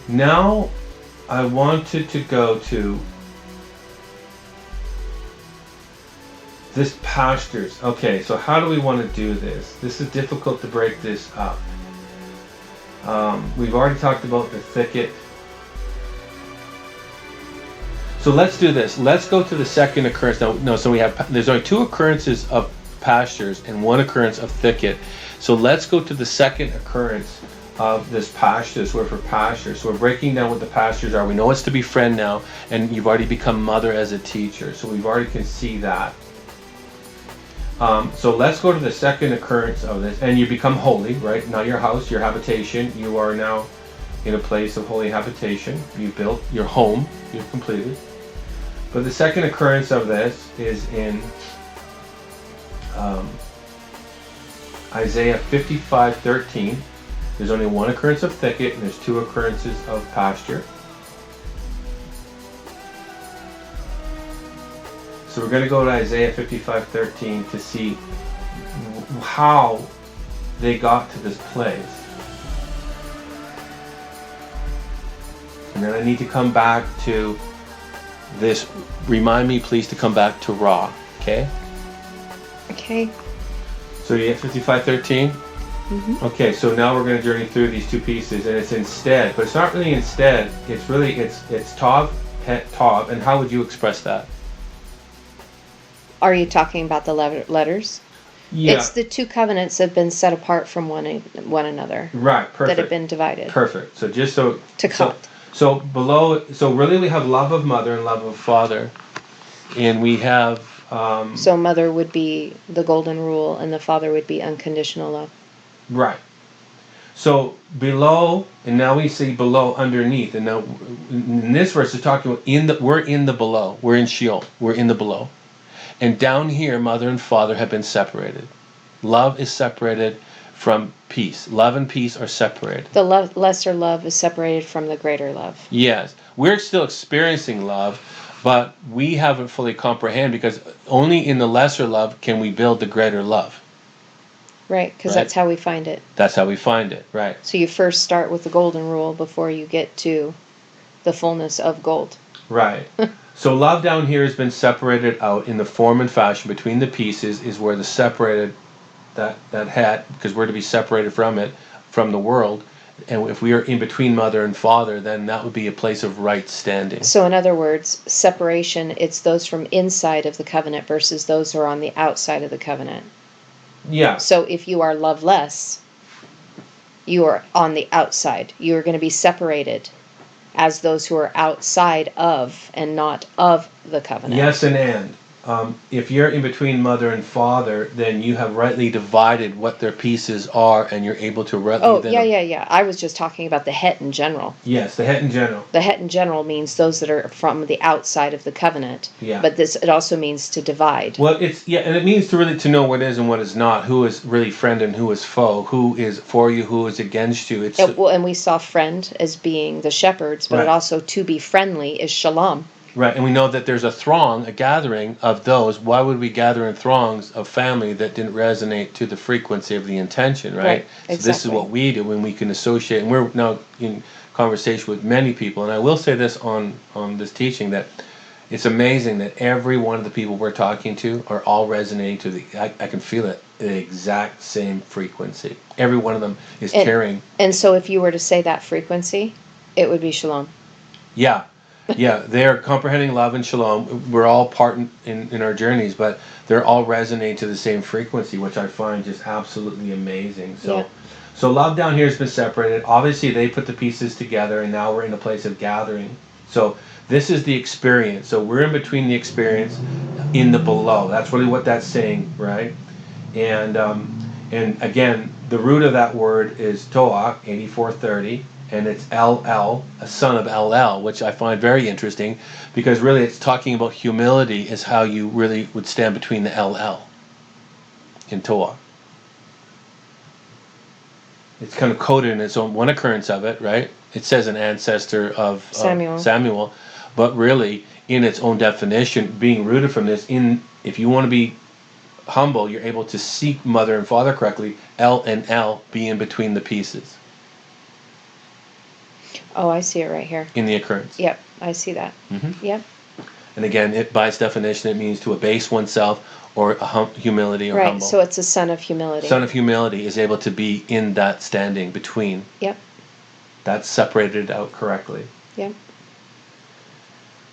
Now I wanted to go to this pastures. Okay, so how do we want to do this? This is difficult to break this up. We've already talked about the thicket. So let's do this. Let's go to the second occurrence. No, so there's only two occurrences of pastures and one occurrence of thicket. So let's go to the second occurrence of this pastures. We're for pastures. So we're breaking down what the pastures are. We know it's to befriend now, and you've already become mother as a teacher. So we've already can see that. So let's go to the second occurrence of this, and you become holy, right? Now your house, your habitation, you are now in a place of holy habitation. You built your home, you've completed. But the second occurrence of this is in Isaiah 55:13. There's only one occurrence of thicket, and there's two occurrences of pasture. So we're going to go to Isaiah 55:13 to see how they got to this place. And then I need to come back to this. Remind me, please, to come back to Ra. Okay? Okay. So you get 55:13? Mm-hmm. Okay, so now we're going to journey through these two pieces, and it's instead, but it's not really instead. It's really, it's Tav, Het, Tav, and how would you express that? Are you talking about the letters? Yeah. It's the two covenants that have been set apart from one another. Right, perfect. That have been divided. Perfect. So just so... To cut. So below, so really we have love of mother and love of father, and we have... So mother would be the golden rule, and the father would be unconditional love. Right. So below, and now we see below, underneath, and now in this verse it's talking about we're in the below, we're in Sheol, we're in the below. And down here, mother and father have been separated. Love is separated from peace. Love and peace are separated. The lesser love is separated from the greater love. Yes. We're still experiencing love, but we haven't fully comprehended, because only in the lesser love can we build the greater love. Right, because that's how we find it. That's how we find it, right. So you first start with the golden rule before you get to the fullness of gold. Right. So love down here has been separated out in the form and fashion between the pieces, is where the separated, that hat, because we're to be separated from it, from the world. And if we are in between mother and father, then that would be a place of right standing. So in other words, separation, it's those from inside of the covenant versus those who are on the outside of the covenant. Yeah. So if you are loveless, you are on the outside. You are going to be separated as those who are outside of and not of the covenant. Yes, and. If you're in between mother and father, then you have rightly divided what their pieces are, and you're able to rightly... Oh, yeah. I was just talking about the het in general. Yes, the het in general. The het in general means those that are from the outside of the covenant. Yeah. But it also means to divide. Well, and it means to really to know what is and what is not, who is really friend and who is foe, who is for you, who is against you. And we saw friend as being the shepherds, but right. It also to be friendly is shalom. Right, and we know that there's a throng, a gathering of those. Why would we gather in throngs of family that didn't resonate to the frequency of the intention, right? Exactly. So this is what we do when we can associate, and we're now in conversation with many people, and I will say this on this teaching, that it's amazing that every one of the people we're talking to are all resonating to I can feel it, the exact same frequency. Every one of them is carrying. And so if you were to say that frequency, it would be shalom. Yeah. Yeah, they're comprehending love and shalom. We're all part in our journeys, but they're all resonating to the same frequency, which I find just absolutely amazing. So love down here has been separated. Obviously, they put the pieces together, and now we're in a place of gathering. So this is the experience. So we're in between the experience in the below. That's really what that's saying, right? And again, the root of that word is Toach, 8430. And it's LL, a son of LL, which I find very interesting, because really it's talking about humility is how you really would stand between the LL in Toach. It's kind of coded in its own one occurrence of it, right? It says an ancestor of Samuel, but really in its own definition, being rooted from this, if you want to be humble, you're able to seek mother and father correctly, L and L be in between the pieces. Oh, I see it right here. in the occurrence. Yep, I see that. Yep. And again, by its definition, it means to abase oneself or humility or Right, humble. so it's a son of humility. Son of humility is able to be in that standing between. Yep. That's separated out correctly. Yep.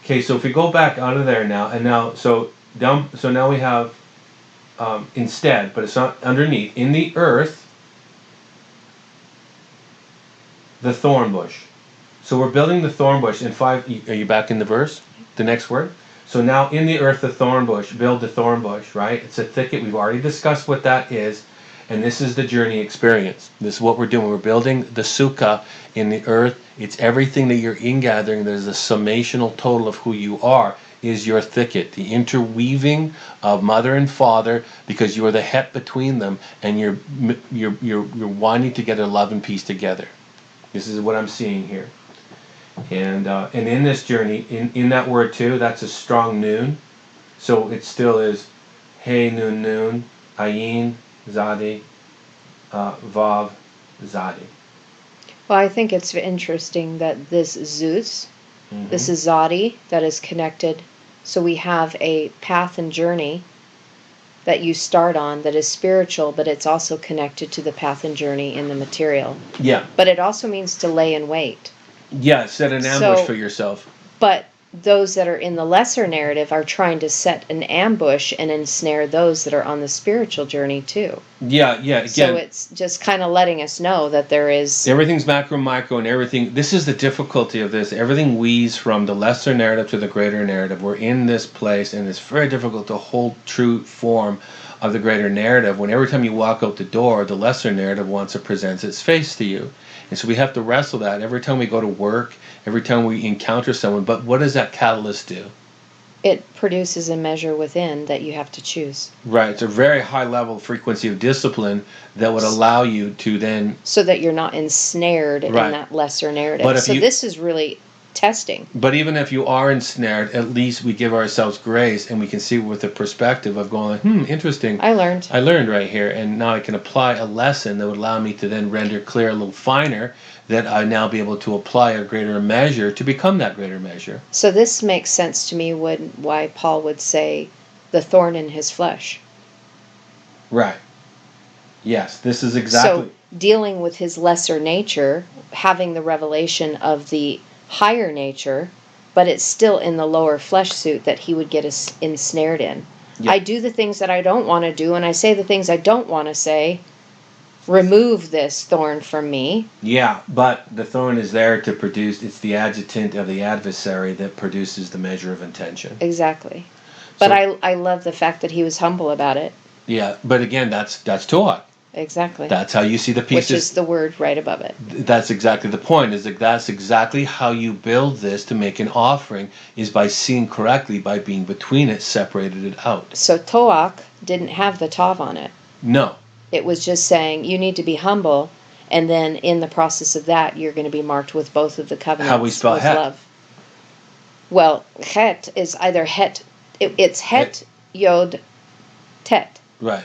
Okay, so if we go back out of there now, and now, so now we have instead, but it's not underneath, in the earth, the thorn bush. So we're building the thorn bush in 5, are you back in the verse? The next word? So now in the earth, the thorn bush, build the thorn bush, right? It's a thicket. We've already discussed what that is. And this is the journey experience. This is what we're doing. We're building the sukkah in the earth. It's everything that you're ingathering. There's a summational total of who you are is your thicket. The interweaving of mother and father, because you are the het between them, and you're winding together love and peace together. This is what I'm seeing here. And in this journey, in that word too, that's a strong noon. So it still is hey, noon, noon, ayin, zadi, vav, zadi. Well, I think it's interesting that this Zeus, this is Zadi, that is connected. So we have a path and journey that you start on that is spiritual, but it's also connected to the path and journey in the material. Yeah. But it also means to lay in wait. Yeah, set an ambush for yourself. But those that are in the lesser narrative are trying to set an ambush and ensnare those that are on the spiritual journey too. Yeah, again. So it's just kind of letting us know that there is... Everything's macro, micro, and everything. This is the difficulty of this. Everything weaves from the lesser narrative to the greater narrative. We're in this place, and it's very difficult to hold true form of the greater narrative when every time you walk out the door, the lesser narrative wants to present its face to you. And so we have to wrestle that every time we go to work, every time we encounter someone. But what does that catalyst do? It produces a measure within that you have to choose. Right. It's a very high level frequency of discipline that would allow you to then... So that you're not ensnared in that lesser narrative. But so this is really testing. But even if you are ensnared, at least we give ourselves grace and we can see with the perspective of going, interesting. I learned right here, and now I can apply a lesson that would allow me to then render clear a little finer, that I now be able to apply a greater measure to become that greater measure. So this makes sense to me why Paul would say the thorn in his flesh. Right. Yes, this is exactly... So dealing with his lesser nature, having the revelation of the higher nature, but it's still in the lower flesh suit that he would get us ensnared in. Yeah. I do the things that I don't want to do, and I say the things I don't want to say. Remove this thorn from me. Yeah, but the thorn is there to produce, it's the adjutant of the adversary that produces the measure of intention. Exactly. But I love the fact that he was humble about it. Yeah, but again, that's Torah. Exactly. That's how you see the pieces. Which is the word right above it. That's exactly the point, is that that's exactly how you build this to make an offering, is by seeing correctly, by being between it, separated it out. So Toach didn't have the Tav on it. No. It was just saying, you need to be humble, and then in the process of that, you're going to be marked with both of the covenants. How we spell with het? Love. Well, het is either het, it's het, yod, tet. Right.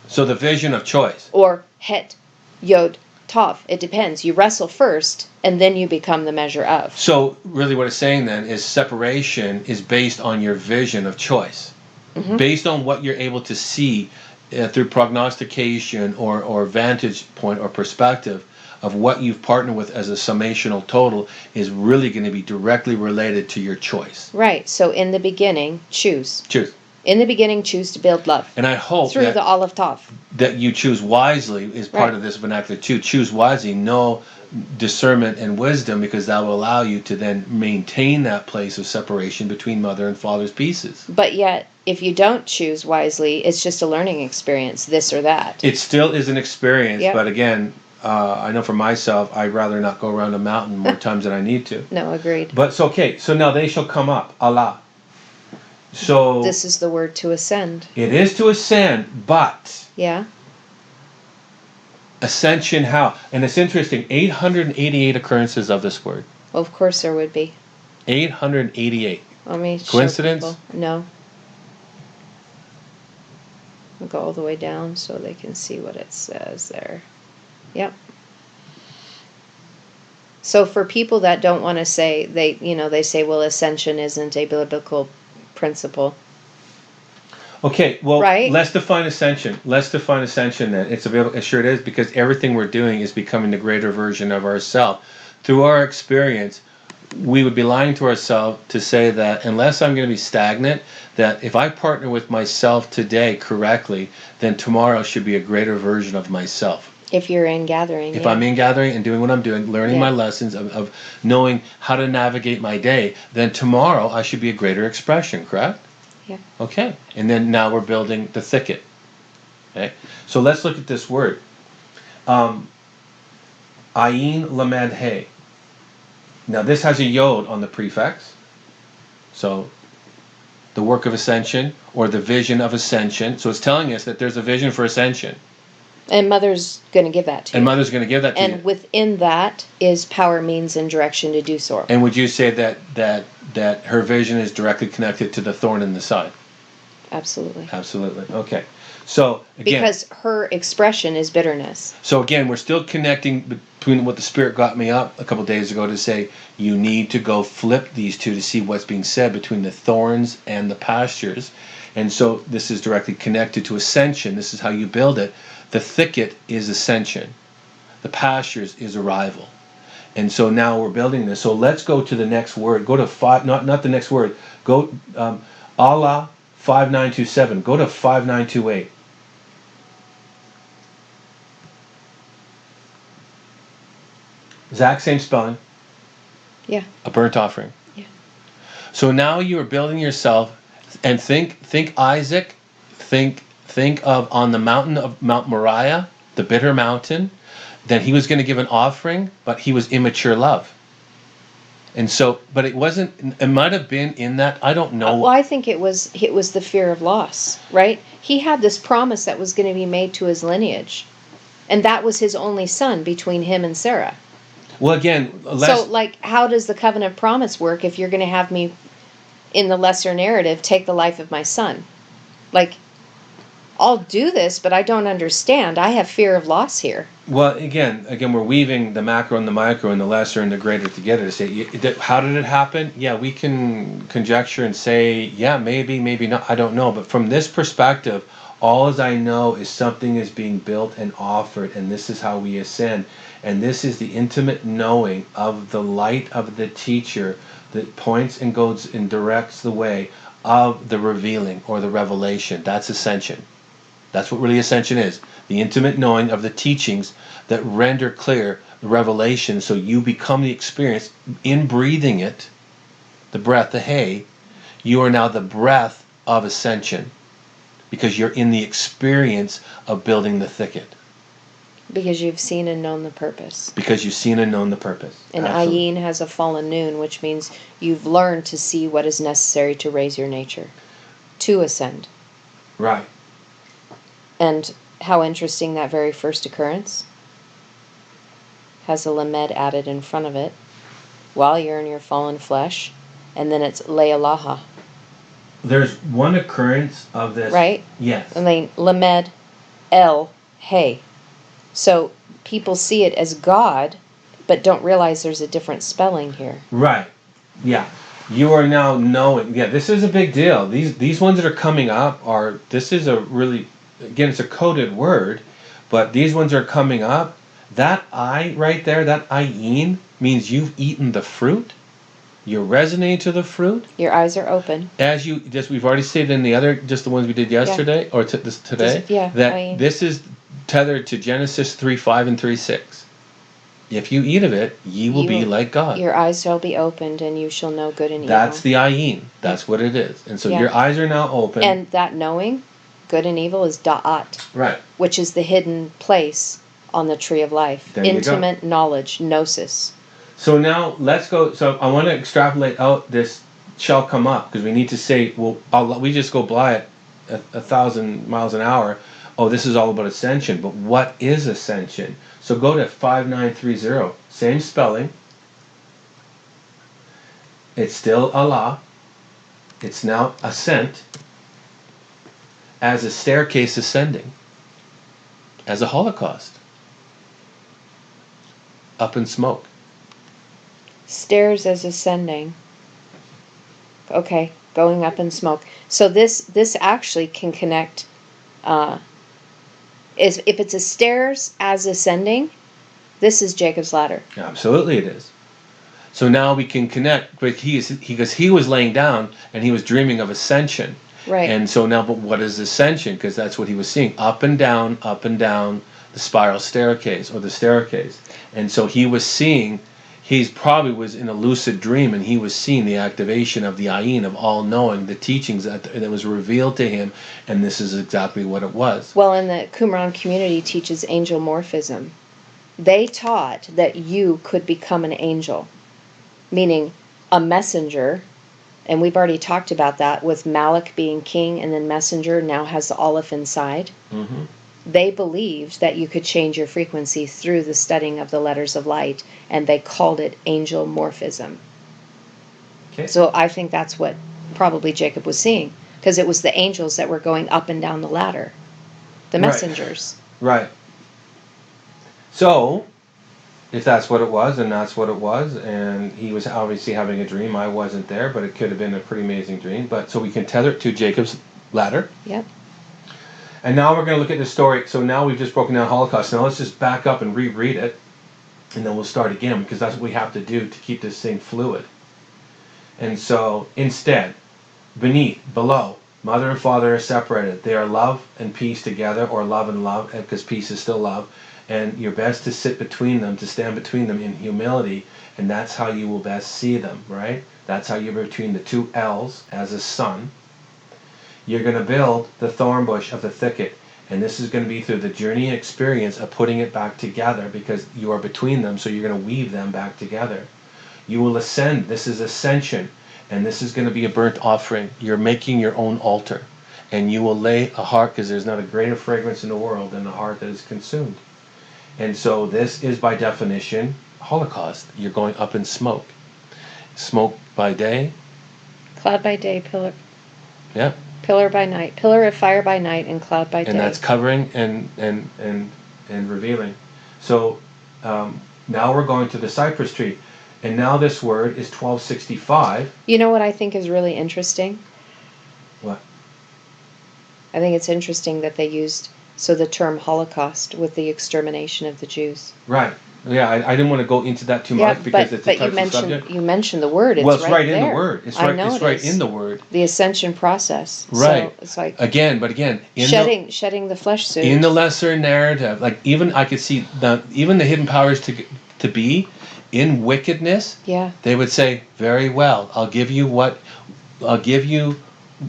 So the vision of choice. Or het, yod, tav. It depends. You wrestle first, and then you become the measure of. So really what it's saying then is separation is based on your vision of choice. Mm-hmm. Based on what you're able to see through prognostication or vantage point or perspective of what you've partnered with as a summational total is really going to be directly related to your choice. Right. So in the beginning, choose. Choose. In the beginning, choose to build love. And I hope through the olive tav. That you choose wisely is part of this vernacular too. Choose wisely, know discernment and wisdom, because that will allow you to then maintain that place of separation between mother and father's pieces. But yet, if you don't choose wisely, it's just a learning experience, this or that. It still is an experience, but again, I know for myself, I'd rather not go around a mountain more times than I need to. No, agreed. But it's okay. So now they shall come up, Allah. So this is the word to ascend. It is to ascend, but yeah, ascension how? And it's interesting, 888 occurrences of this word. Well, of course there would be. 888. Let me coincidence? Show people. No. We'll go all the way down so they can see what it says there. Yep. So for people that don't want to say, they say, well, ascension isn't a biblical principle. Okay, well, right? let's define ascension. Let's define ascension then. It's available. Sure, it is, because everything we're doing is becoming the greater version of ourselves. Through our experience, we would be lying to ourselves to say that unless I'm going to be stagnant, that if I partner with myself today correctly, then tomorrow should be a greater version of myself. If you're in gathering. If I'm in gathering and doing what I'm doing, learning my lessons of knowing how to navigate my day, then tomorrow I should be a greater expression, correct? Yeah. Okay. And then now we're building the thicket. Okay. So let's look at this word. Ayin lamed he. Now this has a yod on the prefix. So the work of ascension or the vision of ascension. So it's telling us that there's a vision for ascension. And Mother's going to give that to you. And Mother's going to give that to you. And within that is power, means, and direction to do so. And would you say that her vision is directly connected to the thorn in the side? Absolutely. Absolutely. Okay. So again, because her expression is bitterness. So again, we're still connecting between what the Spirit got me up a couple of days ago to say, you need to go flip these two to see what's being said between the thorns and the pastures. And so this is directly connected to ascension. This is how you build it. The thicket is ascension. The pastures is arrival. And so now we're building this. So let's go to the next word. Go to five, not the next word. Go Allah 5927. Go to 5928. Exact same spelling. Yeah. A burnt offering. Yeah. So now you are building yourself, and think Isaac, think of on the mountain of Mount Moriah, the bitter mountain, that he was going to give an offering, but he was immature love. And so, but it wasn't, it might have been in that, I don't know. Well, I think it was the fear of loss, right? He had this promise that was going to be made to his lineage. And that was his only son between him and Sarah. Well, again, so like, how does the covenant promise work if you're going to have me, in the lesser narrative, take the life of my son? Like, I'll do this, but I don't understand. I have fear of loss here. Well, again, we're weaving the macro and the micro and the lesser and the greater together to say, how did it happen? Yeah, we can conjecture and say, yeah, maybe not. I don't know. But from this perspective, all as I know is something is being built and offered, and this is how we ascend. And this is the intimate knowing of the light of the teacher that points and goes and directs the way of the revealing or the revelation. That's ascension. That's what really ascension is. The intimate knowing of the teachings that render clear the revelation, so you become the experience in breathing it, the breath, the hay. You are now the breath of ascension because you're in the experience of building the thicket. Because you've seen and known the purpose. Because you've seen and known the purpose. And Ayin has a fallen noon, which means you've learned to see what is necessary to raise your nature, to ascend. Right. And how interesting that very first occurrence has a lamed added in front of it while you're in your fallen flesh, and then it's le'alaha. There's one occurrence of this. Right? Yes. And then lamed el hey. So people see it as God, but don't realize there's a different spelling here. Right. Yeah. You are now knowing. Yeah, this is a big deal. These ones that are coming up are, this is a really, again, it's a coded word, but these ones are coming up. That I right there, that ayin, means you've eaten the fruit. You're resonating to the fruit. Your eyes are open. As you just, we've already stated in the other, just the ones we did yesterday or today, that this is tethered to Genesis 3:5 and 3:6. If you eat of it, ye will be like God. Your eyes shall be opened, and you shall know good and evil. That's the ayin. That's what it is. And so your eyes are now open. And that knowing, good and evil, is da'at. Right. Which is the hidden place on the tree of life. There Intimate knowledge, gnosis. So now let's go. So I want to extrapolate out this shall come up, because we need to say, well, we just go by it 1,000 miles an hour. Oh, this is all about ascension. But what is ascension? So go to 5930. Same spelling. It's still Allah. It's now ascent. As a staircase ascending. As a Holocaust. Up in smoke. Stairs as ascending. Okay, going up in smoke. So this actually can connect. Is if it's a stairs as ascending, this is Jacob's ladder. Absolutely, it is. So now we can connect. But he was laying down and he was dreaming of ascension. Right. And so now, but what is ascension? Because that's what he was seeing, up and down the spiral staircase or the staircase. And so he was seeing. He's probably was in a lucid dream, and he was seeing the activation of the Ayin, of all-knowing, the teachings that was revealed to him, and this is exactly what it was. Well, and the Qumran community teaches angel morphism. They taught that you could become an angel, meaning a messenger, and we've already talked about that with Malik being king, and then messenger now has the Aleph inside. Mm-hmm. They believed that you could change your frequency through the studying of the letters of light, and they called it angel morphism. Okay. So I think that's what probably Jacob was seeing, because it was the angels that were going up and down the ladder, the messengers. Right. So, if that's what it was, then that's what it was, and he was obviously having a dream. I wasn't there, but it could have been a pretty amazing dream. But so we can tether it to Jacob's ladder. Yep. And now we're going to look at the story. So now we've just broken down Holocaust. Now let's just back up and reread it, and then we'll start again, because that's what we have to do to keep this thing fluid. And so, instead, below, mother and father are separated. They are love and peace together, or love and love, because peace is still love. And you're best to sit between them, to stand between them in humility, and that's how you will best see them, right? That's how you're between the two L's as a sun. You're going to build the thorn bush of the thicket, and this is going to be through the journey and experience of putting it back together, because you are between them, so you're going to weave them back together. You will ascend. This is ascension, and this is going to be a burnt offering. You're making your own altar, and you will lay a heart, because there's not a greater fragrance in the world than the heart that is consumed. And so this is by definition Holocaust. You're going up in smoke. Smoke by day. Cloud by day, pillar. Yeah. Pillar by night. Pillar of fire by night and cloud by day. And that's covering and revealing. So now we're going to the Cypress Tree. And now this word is 1265. You know what I think is really interesting? What? I think it's interesting that they used the term Holocaust with the extermination of the Jews. Right. Yeah, I didn't want to go into that too much because it's a touchy subject. You mentioned the word. It's right in the word. It's right in the word. The ascension process. Right. So it's like again, shedding the flesh suit. In the lesser narrative, like even I could see even the hidden powers to be in wickedness. Yeah. They would say, very well, I'll give you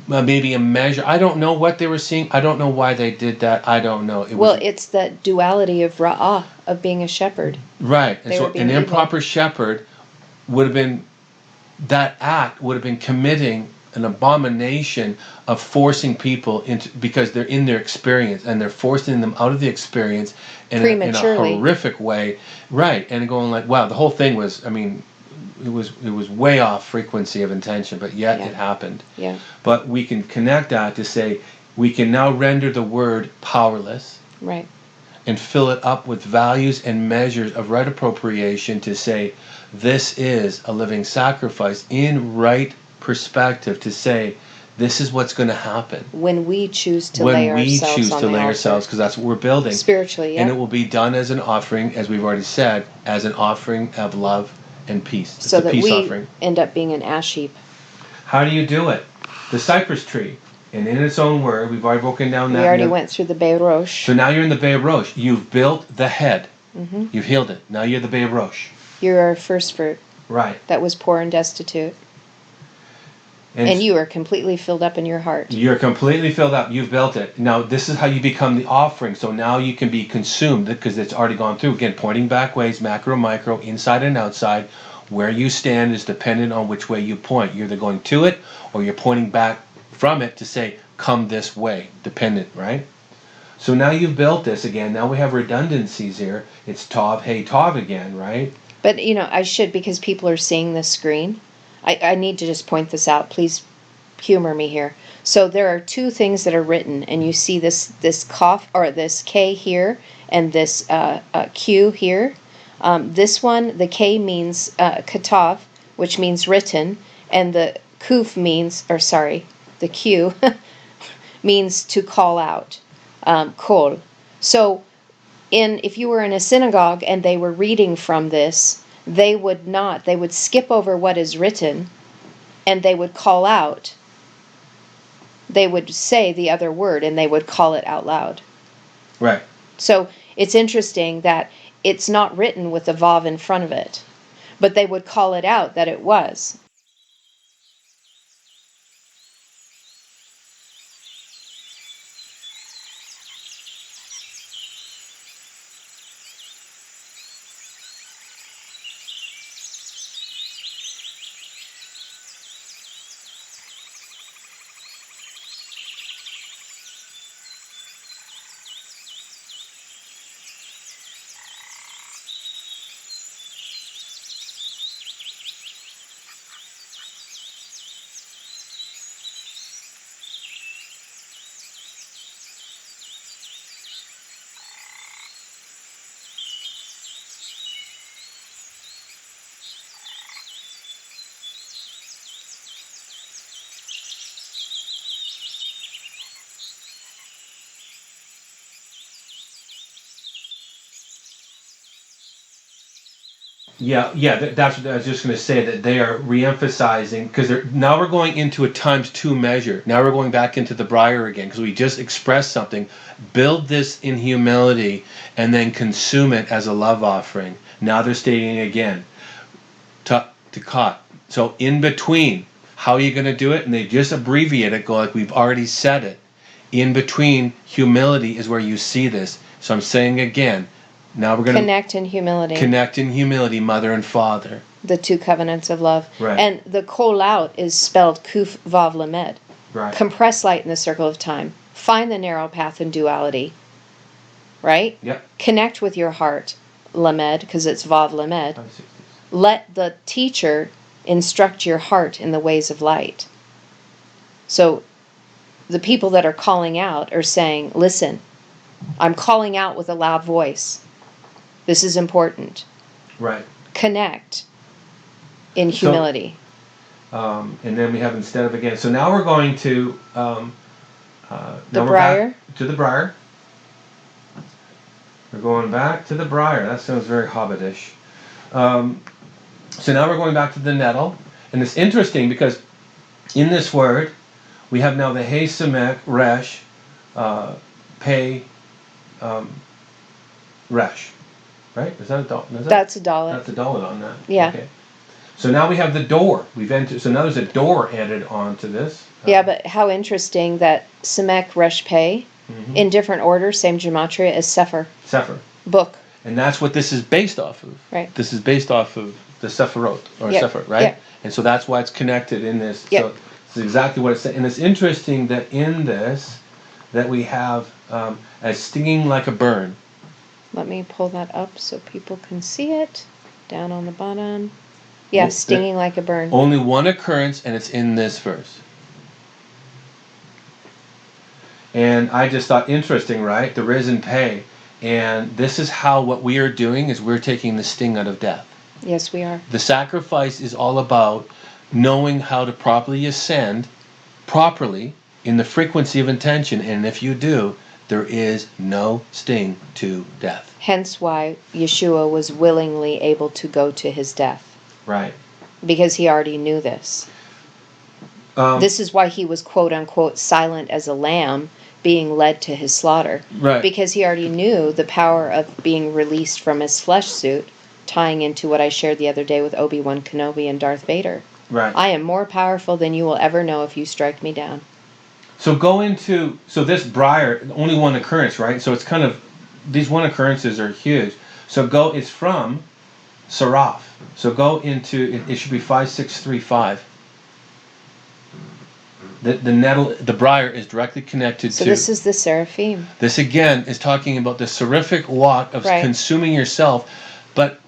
maybe a measure. I don't know what they were seeing. I don't know why they did that. I don't know. It's the duality of Ra'ah, of being a shepherd. Right. And so an improper shepherd that act would have been committing an abomination of forcing people into, because they're in their experience and they're forcing them out of the experience in a horrific way. Right. And going like, wow, the whole thing was, it was way off frequency of intention, but yet it happened. Yeah. But we can connect that to say we can now render the word powerless. Right. And fill it up with values and measures of right appropriation to say this is a living sacrifice in right perspective, to say this is what's going to happen when we choose to lay ourselves, because that's what we're building spiritually. Yeah. And it will be done as an offering, as we've already said, as an offering of love and peace. It's so that peace we offering. End up being an ash heap. How do you do it? The Cypress Tree. And in its own word, we've already broken down that. We already went through the Be'erosh. So now you're in the Be'erosh. You've built the head. Mm-hmm. You've healed it. Now you're the Be'erosh. You're our first fruit. Right. That was poor and destitute. And you are completely filled up in your heart. You're completely filled up. You've built it. Now this is how you become the offering. So now you can be consumed because it's already gone through. Again, pointing back ways, macro, micro, inside and outside. Where you stand is dependent on which way you point. You're either going to it or you're pointing back from it to say, come this way. Dependent, right? So now you've built this again. Now we have redundancies here. It's Tav, Hey, Tav again, right? But, I should, because people are seeing this screen. I need to just point this out. Please humor me here. So there are two things that are written, and you see this cough, or this K here, and this Q here. This one, the K means katav, which means written, and the kuf means, or sorry, the Q means to call out, kol. So if you were in a synagogue and they were reading from this, they would skip over what is written, and they would call out. They would say the other word, and they would call it out loud. Right. So it's interesting that it's not written with a vav in front of it, but they would call it out that it was. That's what I was just going to say, that they are re-emphasizing, because now we're going into a times two measure. Now we're going back into the briar again, because we just expressed something. Build this in humility, and then consume it as a love offering. Now they're stating again, to cut. So in between, how are you going to do it? And they just abbreviate it, go like we've already said it. In between, humility is where you see this. So I'm saying again, now we're going to Connect in humility. Connect in humility, mother and father. The two covenants of love. Right. And the kol out is spelled kuf vav lamed. Right. Compress light in the circle of time. Find the narrow path in duality. Right? Yep. Connect with your heart, lamed, because it's vav lamed. Let the teacher instruct your heart in the ways of light. So the people that are calling out are saying, listen, I'm calling out with a loud voice. This is important. Right. Connect in humility. And then we have instead of again. So now we're going to the briar. To the briar. We're going back to the briar. That sounds very hobbitish. So now we're going back to the nettle. And it's interesting because in this word, we have now the Hey Semek, Resh, Pei, Resh. Right? Is that a dalet? That's a dalet. That's a dalet on that. Yeah. Okay. So now we have the door. We've entered. So now there's a door added onto this. Yeah, but how interesting that Semek, Resh, Pei, in different order, same gematria as Sefer. Sefer. Book. And that's what this is based off of. Right. This is based off of the Sephirot, or Sefer, right? Yep. And so that's why it's connected in this. Yep. So it's exactly what it's saying. And it's interesting that in this, that we have as stinging like a burn. Let me pull that up so people can see it. Down on the bottom. Yeah, stinging like a burn. Only one occurrence, and it's in this verse. And I just thought, interesting, right? The risen pay. And this is how what we are doing is we're taking the sting out of death. Yes, we are. The sacrifice is all about knowing how to properly ascend, properly, in the frequency of intention. And if you do, there is no sting to death. Hence why Yeshua was willingly able to go to his death. Right. Because he already knew this. This is why he was quote unquote silent as a lamb being led to his slaughter. Right. Because he already knew the power of being released from his flesh suit, tying into what I shared the other day with Obi-Wan Kenobi and Darth Vader. Right. I am more powerful than you will ever know if you strike me down. So go into, so this briar, only one occurrence, right? So it's kind of, these one occurrences are huge. So it's from Seraph. So go into, it should be 5635. The nettle, the briar is directly connected to. So this is the seraphim. This again is talking about the seraphic walk of consuming yourself, but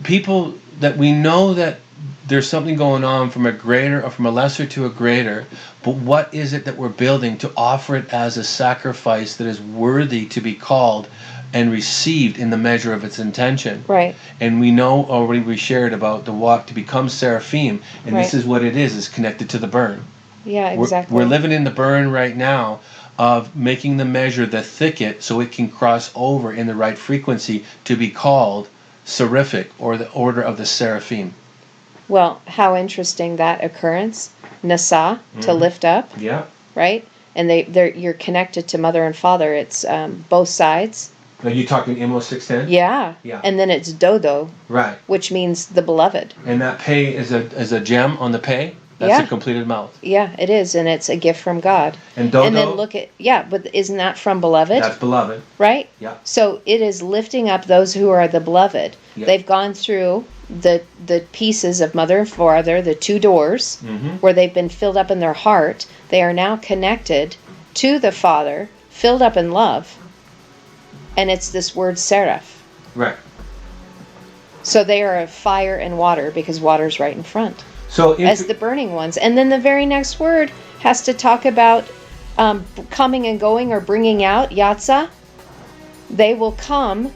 people that we know that there's something going on from a greater or from a lesser to a greater, but what is it that we're building to offer it as a sacrifice that is worthy to be called and received in the measure of its intention. Right. And we know already, we shared about the walk to become seraphim, and this Right. is what it is connected to the burn. Yeah, exactly. We're living in the burn right now of making the measure the thicket so it can cross over in the right frequency to be called seraphic, or the order of the seraphim. Well, how interesting that occurrence. Nasa, to lift up, Yeah. right? And you're connected to mother and father. It's both sides. Are you talking Imo 610? Yeah. Yeah. And then it's Dodo, Right. which means the beloved. And that pay is a gem on the pay. That's Yeah. a completed mouth. Yeah, it is, and it's a gift from God. And Dodo, And then look at, but isn't that from beloved? that's beloved. Right? Yeah. So it is lifting up those who are the beloved. Yeah. They've gone through the pieces of mother and father, the two doors, where they've been filled up in their heart. They are now connected to the Father, filled up in love. And it's this word seraph. Right. So they are of fire and water, because water's right in front, So as the burning ones. And then the very next word has to talk about coming and going, or bringing out, yatsa. They will come,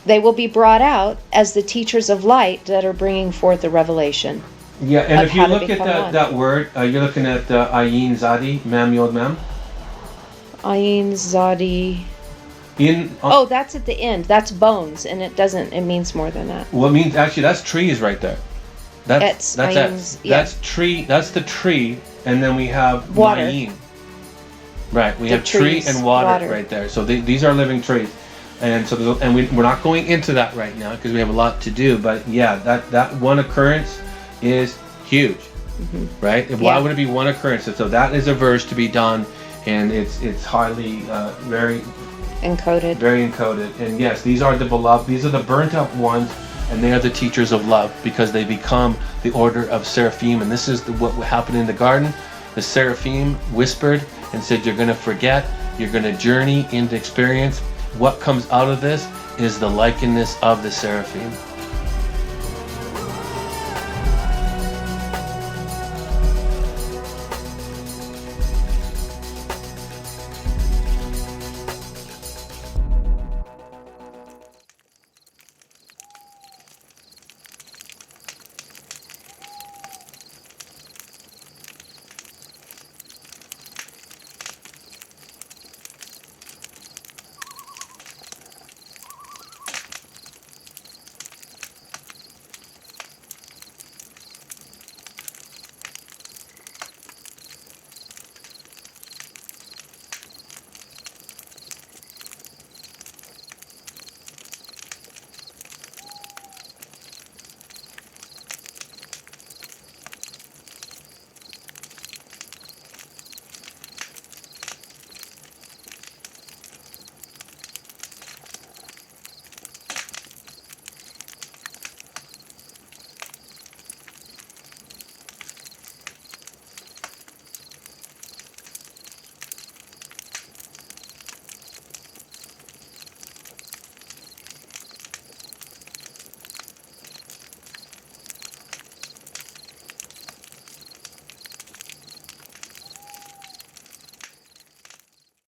they will be brought out as the teachers of light that are bringing forth the revelation. yeah, and of if you how to look at become one. that word, you're looking at Ayin Zadi, Mem Yod Mem. Ayin Zadi. Oh, that's at the end. That's bones, and it means more than that. Well, it means, actually, that's trees right there. That's Ayin's, it. yeah. That's tree. That's the tree, and then we have Water. Ma'in. Right, we The have tree trees, and water, water. right there. So these are living trees, and so we're not going into that right now because we have a lot to do. But yeah, that one occurrence is huge, right? Why would it be one occurrence? So that is a verse to be done, and it's highly very Encoded. very encoded. And yes, these are the beloved. These are the burnt up ones, and they are the teachers of love, because they become the order of seraphim. And this is what happened in the garden. The seraphim whispered and said, you're going to forget, you're going to journey into experience. What comes out of this is the likeness of the seraphim.